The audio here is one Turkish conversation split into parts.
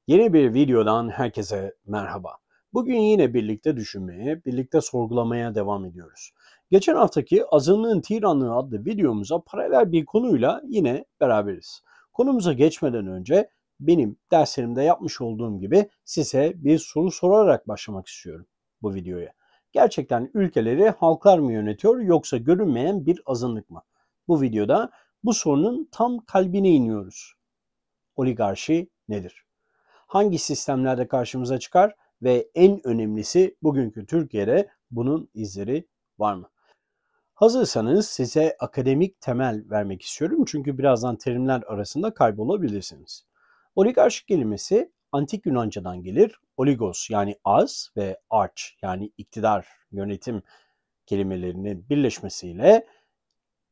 Yeni bir videodan herkese merhaba. Bugün yine birlikte düşünmeye, birlikte sorgulamaya devam ediyoruz. Geçen haftaki Azınlığın Tiranlığı adlı videomuza paralel bir konuyla yine beraberiz. Konumuza geçmeden önce benim derslerimde yapmış olduğum gibi size bir soru sorarak başlamak istiyorum bu videoya. Gerçekten ülkeleri halklar mı yönetiyor yoksa görünmeyen bir azınlık mı? Bu videoda bu sorunun tam kalbine iniyoruz. Oligarşi nedir? Hangi sistemlerde karşımıza çıkar ve en önemlisi bugünkü Türkiye'de bunun izleri var mı? Hazırsanız size akademik temel vermek istiyorum çünkü birazdan terimler arasında kaybolabilirsiniz. Oligarşi kelimesi antik Yunanca'dan gelir. Oligos yani az ve arch yani iktidar, yönetim kelimelerinin birleşmesiyle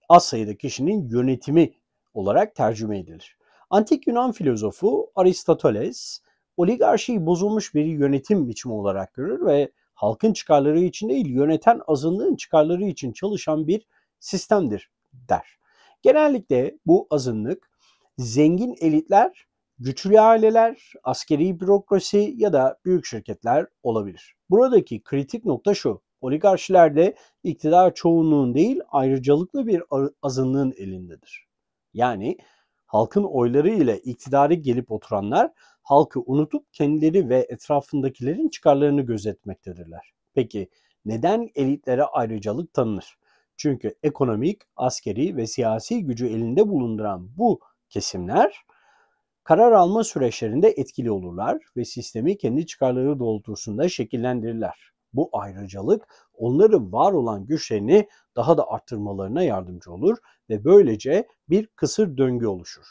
az sayıda kişinin yönetimi olarak tercüme edilir. Antik Yunan filozofu Aristoteles, oligarşiyi bozulmuş bir yönetim biçimi olarak görür ve halkın çıkarları için değil, yöneten azınlığın çıkarları için çalışan bir sistemdir der. Genellikle bu azınlık zengin elitler, güçlü aileler, askeri bürokrasi ya da büyük şirketler olabilir. Buradaki kritik nokta şu: oligarşilerde iktidar çoğunluğun değil, ayrıcalıklı bir azınlığın elindedir. Yani halkın oyları ile iktidarı gelip oturanlar halkı unutup kendileri ve etrafındakilerin çıkarlarını gözetmektedirler. Peki neden elitlere ayrıcalık tanınır? Çünkü ekonomik, askeri ve siyasi gücü elinde bulunduran bu kesimler karar alma süreçlerinde etkili olurlar ve sistemi kendi çıkarları doğrultusunda şekillendirirler. Bu ayrıcalık onların var olan güçlerini daha da arttırmalarına yardımcı olur ve böylece bir kısır döngü oluşur.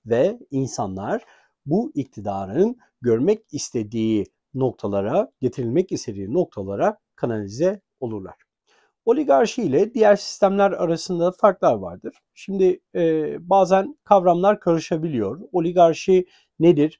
Ve insanlar bu iktidarın görmek istediği noktalara, getirilmek istediği noktalara kanalize olurlar. Oligarşi ile diğer sistemler arasında farklar vardır. Şimdi bazen kavramlar karışabiliyor. Oligarşi nedir?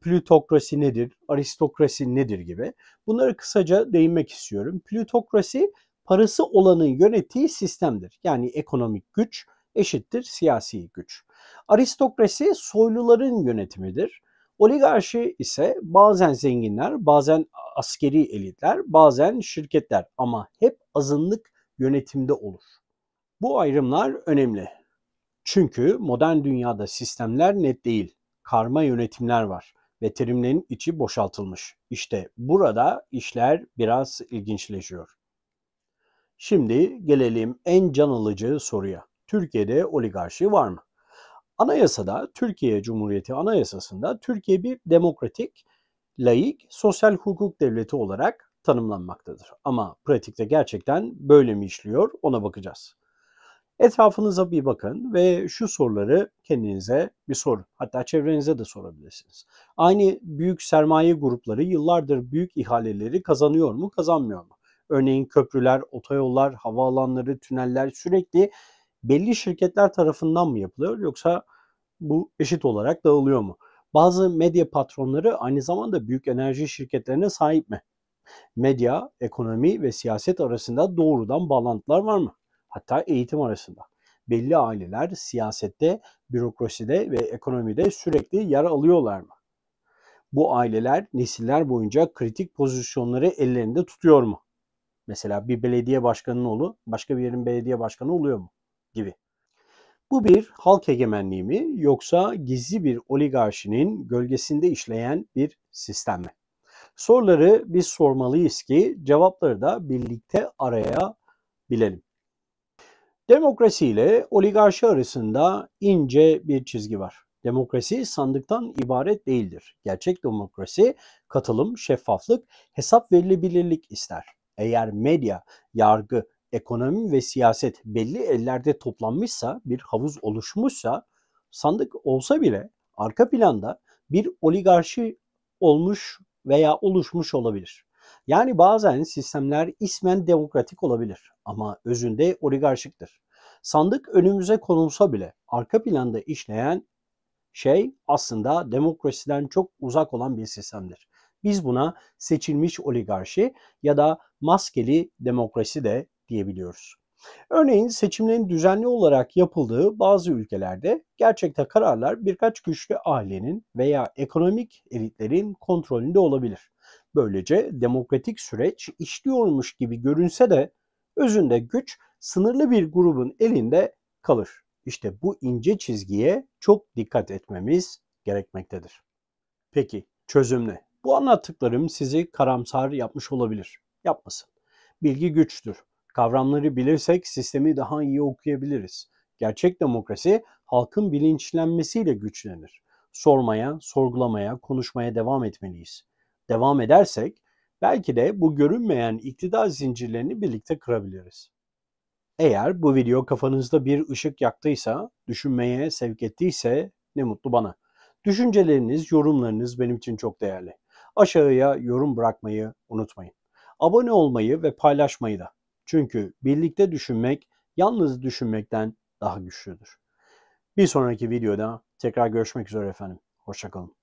Plütokrasi nedir? Aristokrasi nedir gibi. Bunları kısaca değinmek istiyorum. Plütokrasi parası olanın yönettiği sistemdir. Yani ekonomik güç eşittir siyasi güç. Aristokrasi soyluların yönetimidir. Oligarşi ise bazen zenginler, bazen askeri elitler, bazen şirketler ama hep azınlık yönetimde olur. Bu ayrımlar önemli. Çünkü modern dünyada sistemler net değil. Karma yönetimler var ve terimlerin içi boşaltılmış. İşte burada işler biraz ilginçleşiyor. Şimdi gelelim en can alıcı soruya. Türkiye'de oligarşi var mı? Anayasada, Türkiye Cumhuriyeti Anayasası'nda Türkiye bir demokratik, laik, sosyal hukuk devleti olarak tanımlanmaktadır. Ama pratikte gerçekten böyle mi işliyor, ona bakacağız. Etrafınıza bir bakın ve şu soruları kendinize bir sorun. Hatta çevrenize de sorabilirsiniz. Aynı büyük sermaye grupları yıllardır büyük ihaleleri kazanıyor mu, kazanmıyor mu? Örneğin köprüler, otoyollar, havaalanları, tüneller sürekli belli şirketler tarafından mı yapılıyor yoksa bu eşit olarak dağılıyor mu? Bazı medya patronları aynı zamanda büyük enerji şirketlerine sahip mi? Medya, ekonomi ve siyaset arasında doğrudan bağlantılar var mı? Hatta eğitim arasında. Belli aileler siyasette, bürokraside ve ekonomide sürekli yer alıyorlar mı? Bu aileler nesiller boyunca kritik pozisyonları ellerinde tutuyor mu? Mesela bir belediye başkanının oğlu başka bir yerin belediye başkanı oluyor mu? Gibi. Bu bir halk egemenliği mi yoksa gizli bir oligarşinin gölgesinde işleyen bir sistem mi? Soruları biz sormalıyız ki cevapları da birlikte arayabilelim. Demokrasi ile oligarşi arasında ince bir çizgi var. Demokrasi sandıktan ibaret değildir. Gerçek demokrasi katılım, şeffaflık, hesap verilebilirlik ister. Eğer medya, yargı, ekonomi ve siyaset belli ellerde toplanmışsa, bir havuz oluşmuşsa, sandık olsa bile arka planda bir oligarşi olmuş veya oluşmuş olabilir. Yani bazen sistemler ismen demokratik olabilir ama özünde oligarşiktir. Sandık önümüze konulsa bile arka planda işleyen şey aslında demokrasiden çok uzak olan bir sistemdir. Biz buna seçilmiş oligarşi ya da maskeli demokrasi de diyebiliyoruz. Örneğin seçimlerin düzenli olarak yapıldığı bazı ülkelerde gerçekte kararlar birkaç güçlü ailenin veya ekonomik elitlerin kontrolünde olabilir. Böylece demokratik süreç işliyormuş gibi görünse de özünde güç sınırlı bir grubun elinde kalır. İşte bu ince çizgiye çok dikkat etmemiz gerekmektedir. Peki çözüm ne? Bu anlattıklarım sizi karamsar yapmış olabilir. Yapmasın. Bilgi güçtür. Kavramları bilirsek sistemi daha iyi okuyabiliriz. Gerçek demokrasi halkın bilinçlenmesiyle güçlenir. Sormaya, sorgulamaya, konuşmaya devam etmeliyiz. Devam edersek belki de bu görünmeyen iktidar zincirlerini birlikte kırabiliriz. Eğer bu video kafanızda bir ışık yaktıysa, düşünmeye sevk ettiyse ne mutlu bana. Düşünceleriniz, yorumlarınız benim için çok değerli. Aşağıya yorum bırakmayı unutmayın. Abone olmayı ve paylaşmayı da. Çünkü birlikte düşünmek yalnız düşünmekten daha güçlüdür. Bir sonraki videoda tekrar görüşmek üzere efendim. Hoşça kalın.